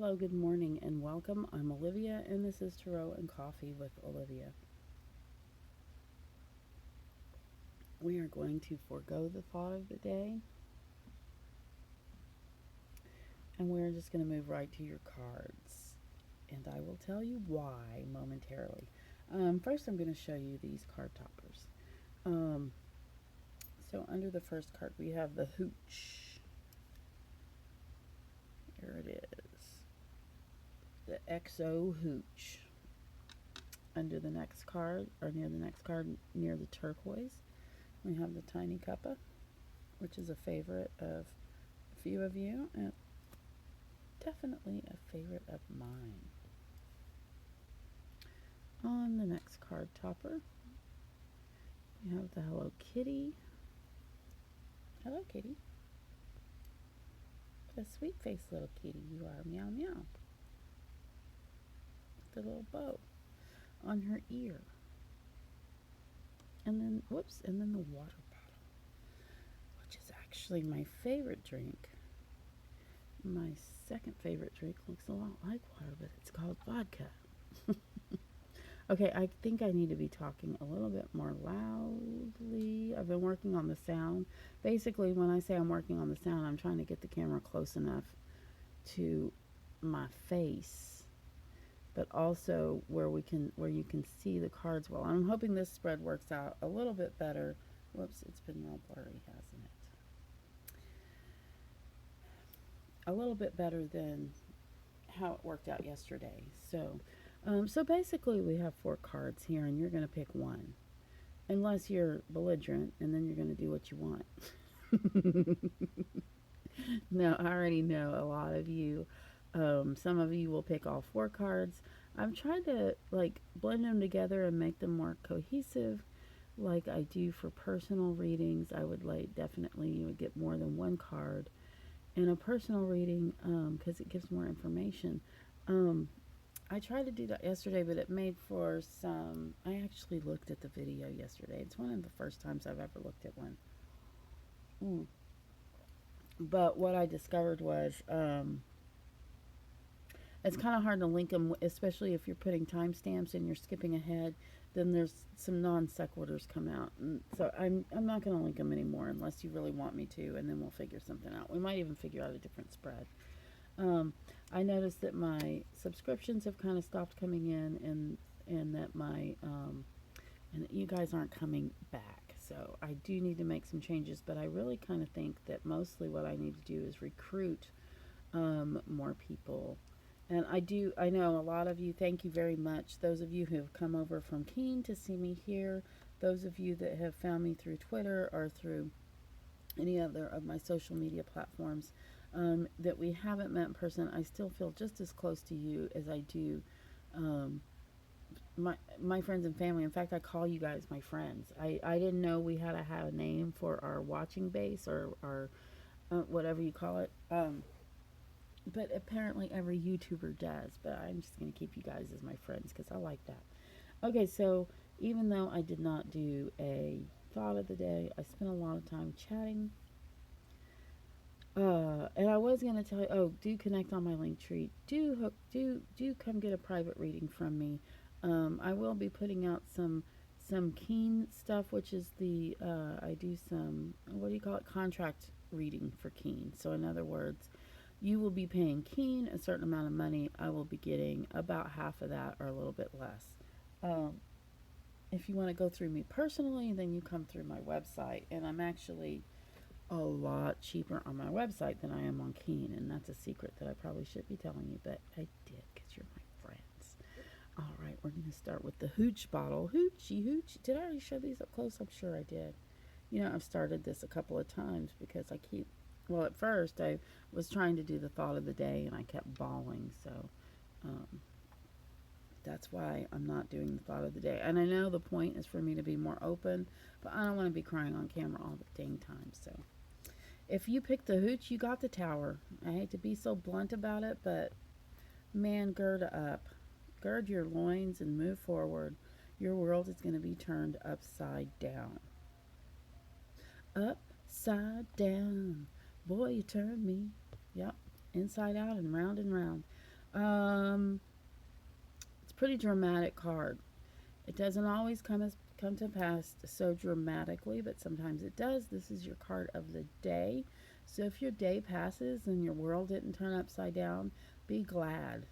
Hello, good morning, and welcome. I'm Olivia, and this is Tarot and Coffee with Olivia. We are going to forego the thought of the day, and we're just going to move right to your cards. And I will tell you why momentarily. First, I'm going to show you these card toppers. Um, so, under the first card, we have the hooch. Here it is. The XO hooch. Under the next card, or near the next card, near the turquoise, we have the tiny cuppa, which is a favorite of a few of you, and definitely a favorite of mine. On the next card topper, we have the Hello Kitty. Hello, kitty. What a sweet faced little kitty you are. Meow, meow. The little bow on her ear. And then, whoops, and then the water bottle, which is actually my favorite drink. My second favorite drink looks a lot like water, but it's called vodka. Okay, I think I need to be talking a little bit more loudly. I've been working on the sound. Basically, when I say I'm working on the sound, I'm trying to get the camera close enough to my face, but also where you can see the cards well. I'm hoping this spread works out a little bit better. Whoops, it's been real blurry, hasn't it? A little bit better than how it worked out yesterday. So basically, we have 4 cards here, and you're going to pick one, unless you're belligerent, and then you're going to do what you want. No, I already know a lot of you. Some of you will pick all 4 cards. I'm trying to blend them together and make them more cohesive, like I do for personal readings. I would definitely you would get more than one card in a personal reading because it gives more information. I tried to do that yesterday, but it made for some. I actually looked at the video yesterday. It's one of the first times I've ever looked at one. Mm. But what I discovered was it's kind of hard to link them, especially if you're putting timestamps and you're skipping ahead. Then there's some non sequiturs come out, and so I'm not going to link them anymore unless you really want me to, and then we'll figure something out. We might even figure out a different spread. I noticed that my subscriptions have kind of stopped coming in, and that and that you guys aren't coming back. So I do need to make some changes, but I really kind of think that mostly what I need to do is recruit more people. And I know a lot of you, thank you very much. Those of you who have come over from Keene to see me here, those of you that have found me through Twitter or through any other of my social media platforms, that we haven't met in person, I still feel just as close to you as I do my friends and family. In fact, I call you guys my friends. I didn't know we had to have a name for our watching base or our whatever you call it. But apparently every YouTuber does. But I'm just going to keep you guys as my friends because I like that. Okay, so even though I did not do a thought of the day, I spent a lot of time chatting. And I was gonna tell you, oh, do connect on my link tree. Do come get a private reading from me. I will be putting out some Keen stuff, which is I do some, what do you call it, contract reading for Keen. So in other words, you will be paying Keen a certain amount of money. I will be getting about half of that or a little bit less. If you want to go through me personally, then you come through my website, and I'm actually a lot cheaper on my website than I am on Keen, and that's a secret that I probably should be telling you, but I did because you're my friends. All right, we're going to start with the hooch bottle. Hoochie hooch. Did I already show these up close? I'm sure I did. You know, I've started this a couple of times because well, at first I was trying to do the thought of the day and I kept bawling, so um, that's why I'm not doing the thought of the day. And I know the point is for me to be more open, but I don't want to be crying on camera all the dang time, so. If you pick the hooch, you got the tower. I hate to be so blunt about it, but man, gird up. Gird your loins and move forward. Your world is going to be turned upside down. Upside down. Boy, you turn me. Yep. Inside out and round and round. Um, it's a pretty dramatic card. It doesn't always come to pass so dramatically, but sometimes it does. This is your card of the day. So if your day passes and your world didn't turn upside down, be glad.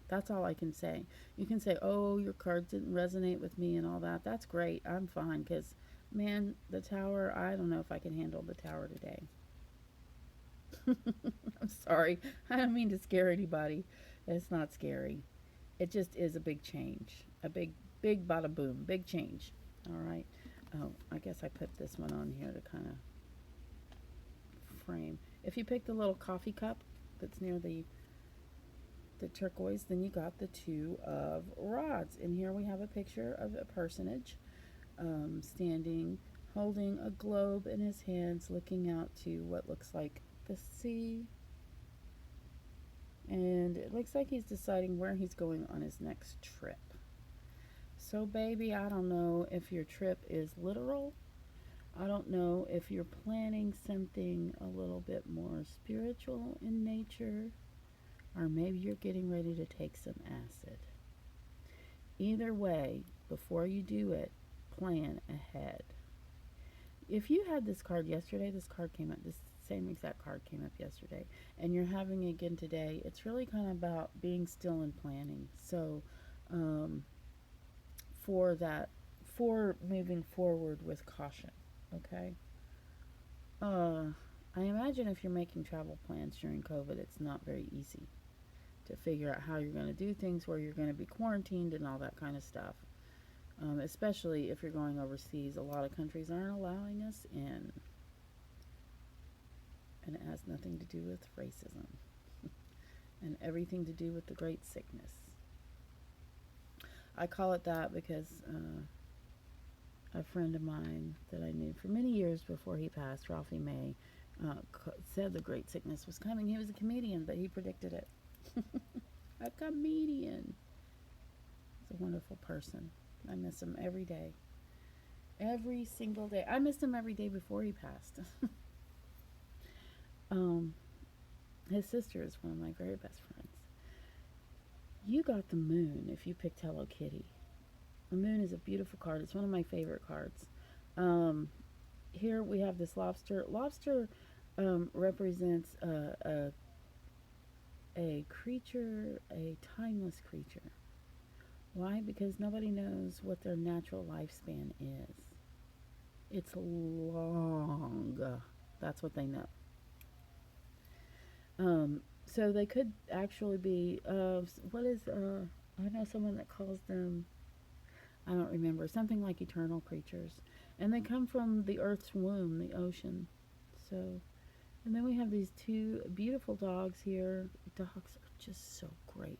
That's all I can say. You can say, "Oh, your cards didn't resonate with me and all that." That's great. I'm fine cuz man, the tower, I don't know if I can handle the tower today. I'm sorry. I don't mean to scare anybody. It's not scary. It just is a big change. A big bada boom. Big change. All right. Oh, I guess I put this one on here to kind of frame. If you pick the little coffee cup that's near the turquoise, then you got the two of rods. And here we have a picture of a personage standing, holding a globe in his hands, looking out to what looks like the sea. And it looks like he's deciding where he's going on his next trip. So, baby, I don't know if your trip is literal. I don't know if you're planning something a little bit more spiritual in nature, or maybe you're getting ready to take some acid. Either way, before you do it, plan ahead. If you had this card yesterday, this card came up, this same exact card came up yesterday, and you're having it again today, it's really kind of about being still and planning. So, um, for that, for moving forward with caution, okay? Uh, I imagine if you're making travel plans during COVID, it's not very easy to figure out how you're going to do things, where you're going to be quarantined, and all that kind of stuff. Especially if you're going overseas, a lot of countries aren't allowing us in, and it has nothing to do with racism and everything to do with the great sickness. I call it that because a friend of mine that I knew for many years before he passed, Ralphie May, said the great sickness was coming. He was a comedian, but he predicted it. A comedian. He's a wonderful person. I miss him every day. Every single day. I missed him every day before he passed. um, his sister is one of my very best friends. You got the moon if you picked Hello Kitty. The moon is a beautiful card. It's one of my favorite cards. Um, Here we have this lobster. Lobster represents a creature, a timeless creature. Why? Because nobody knows what their natural lifespan is. It's long. That's what they know. So they could actually be, what is, I know someone that calls them, I don't remember, something like eternal creatures. And they come from the earth's womb, the ocean. So, and then we have these two beautiful dogs here. Dogs are just so great.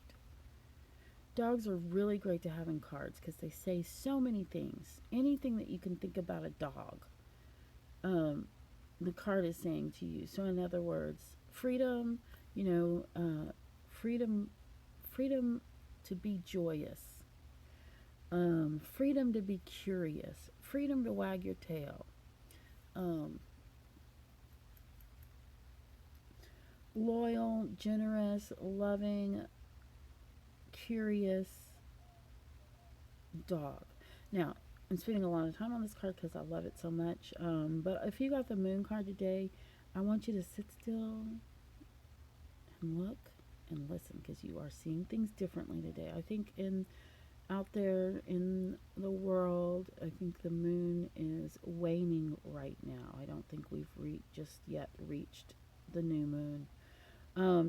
Dogs are really great to have in cards because they say so many things. Anything that you can think about a dog, um, the card is saying to you. So, in other words, freedom, you know, freedom, freedom to be joyous, freedom to be curious, freedom to wag your tail, um, loyal, generous, loving, curious dog. Now, I'm spending a lot of time on this card because I love it so much. But if you got the moon card today, I want you to sit still and look and listen because you are seeing things differently today. I think in out there in the world, I think the moon is waning right now. I don't think we've just yet reached the new moon.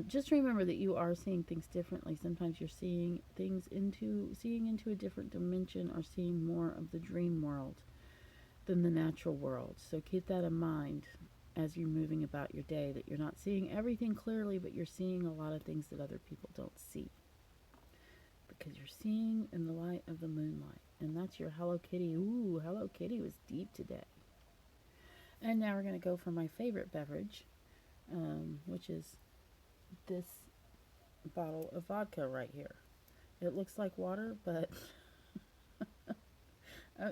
Just remember that you are seeing things differently. Sometimes you're seeing into a different dimension, or seeing more of the dream world than the natural world. So keep that in mind as you're moving about your day, that you're not seeing everything clearly, but you're seeing a lot of things that other people don't see. Because you're seeing in the light of the moonlight. And that's your Hello Kitty. Ooh, Hello Kitty was deep today. And now we're going to go for my favorite beverage, which is this bottle of vodka right here. It looks like water, but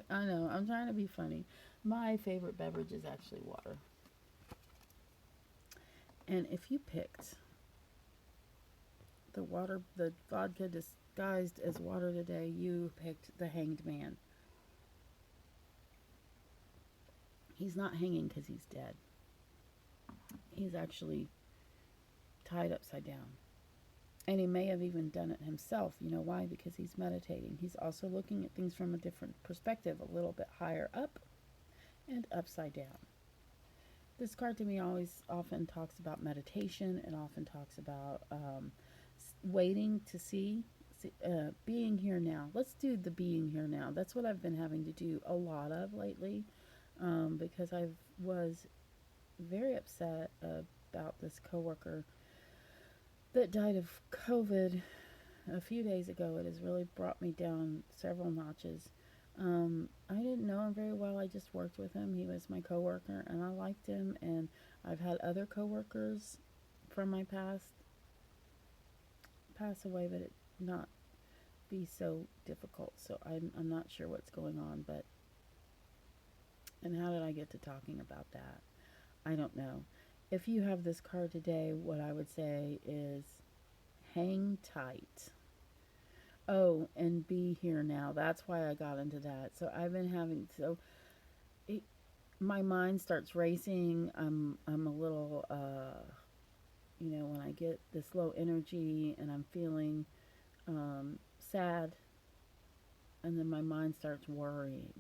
I know, I'm trying to be funny. My favorite beverage is actually water. And if you picked the vodka disguised as water today. You picked the Hanged Man. He's not hanging because he's dead. He's actually tied upside down. And he may have even done it himself. You know why? Because he's meditating. He's also looking at things from a different perspective, a little bit higher up and upside down. This card to me always often talks about meditation and often talks about waiting to see, being here now. Let's do the being here now. That's what I've been having to do a lot of lately, because I was very upset about this coworker that died of COVID a few days ago. It has really brought me down several notches. I didn't know him very well. I just worked with him. He was my coworker, and I liked him. And I've had other coworkers from my past pass away, but it not be so difficult. So I'm not sure what's going on, but and how did I get to talking about that? I don't know. If you have this card today, what I would say is hang tight. Oh, and be here now. That's why I got into that. So I've been having it, my mind starts racing. I'm a little when I get this low energy and I'm feeling sad, and then my mind starts worrying.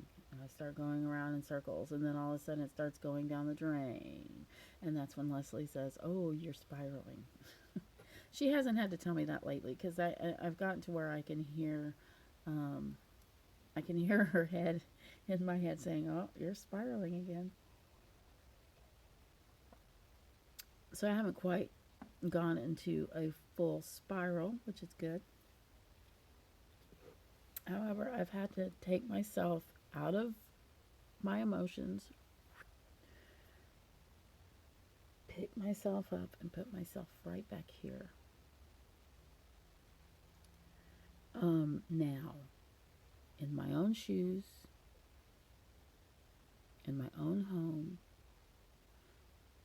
I start going around in circles, and then all of a sudden it starts going down the drain. And that's when Leslie says, "Oh, you're spiraling." She hasn't had to tell me that lately because I've gotten to where um, I can hear her head in my head saying, "Oh, you're spiraling again." So I haven't quite gone into a full spiral, which is good. However, I've had to take myself out of my emotions, pick myself up, and put myself right back here. Now, in my own shoes, in my own home,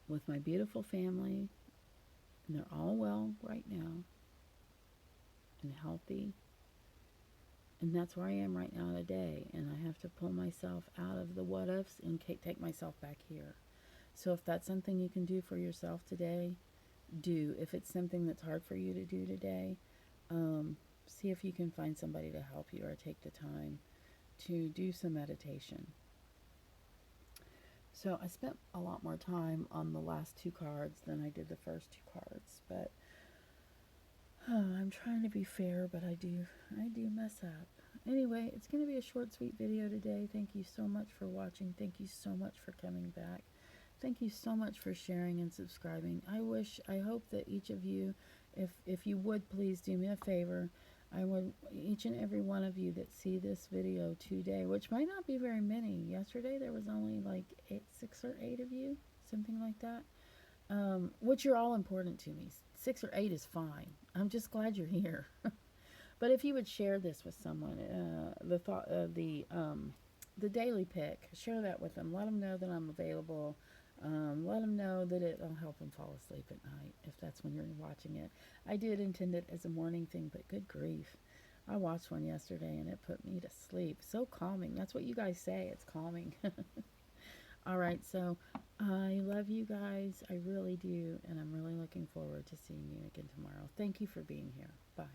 with my beautiful family, and they're all well right now and healthy. And that's where I am right now today. And I have to pull myself out of the what ifs and take myself back here. So if that's something you can do for yourself today, do. If it's something that's hard for you to do today, see if you can find somebody to help you or take the time to do some meditation. So I spent a lot more time on the last two cards than I did the first two cards, but I'm trying to be fair, but I do mess up. Anyway, it's going to be a short, sweet video today. Thank you so much for watching. Thank you so much for coming back. Thank you so much for sharing and subscribing. I hope that each of you, if you would please do me a favor, I would, each and every one of you that see this video today, which might not be very many. Yesterday there was only like 6 or 8 of you, something like that. Which you're all important to me. 6 or 8 is fine. I'm just glad you're here. But if you would share this with someone, the daily pick, share that with them. Let them know that I'm available. Let them know that it'll help them fall asleep at night if that's when you're watching it. I did intend it as a morning thing, but good grief. I watched one yesterday and it put me to sleep. So calming. That's what you guys say. It's calming. All right, so I love you guys. I really do. And I'm really looking forward to seeing you again tomorrow. Thank you for being here. Bye.